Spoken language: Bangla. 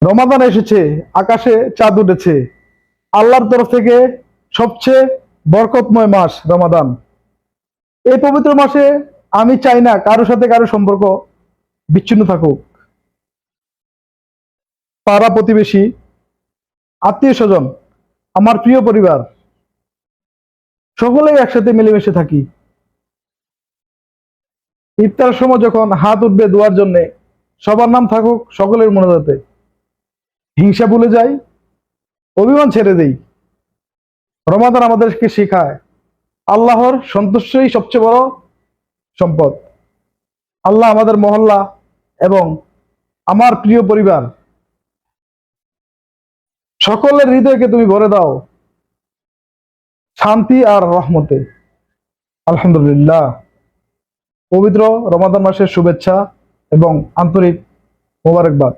রমাদান এসেছে, আকাশে চাঁদ উঠেছে। আল্লাহর তরফ থেকে সবচেয়ে বরকতময় মাস রমাদান। এই পবিত্র মাসে আমি চাই না কারোর সাথে কারো সম্পর্ক বিচ্ছিন্ন থাকুক। পাড়া প্রতিবেশী, আত্মীয় স্বজন, আমার প্রিয় পরিবার, সকলেই একসাথে মিলেমিশে থাকি। ইফতারের সময় যখন হাত উঠবে দোয়ার জন্য, সবার নাম থাকুক সকলের মনোজাতে। হিংসা ভুলে যাই, অভিমান ছেড়ে দেই। রমাদান আমাদেরকে শেখায় আল্লাহর সন্তুষ্টই সবচেয়ে বড় সম্পদ। আল্লাহ আমাদের মহল্লা এবং আমার প্রিয় পরিবার সকলের হৃদয়কে তুমি ভরে দাও শান্তি আর রহমতে। আলহামদুলিল্লাহ। পবিত্র রমাদান মাসের শুভেচ্ছা এবং আন্তরিক মোবারকবাদ।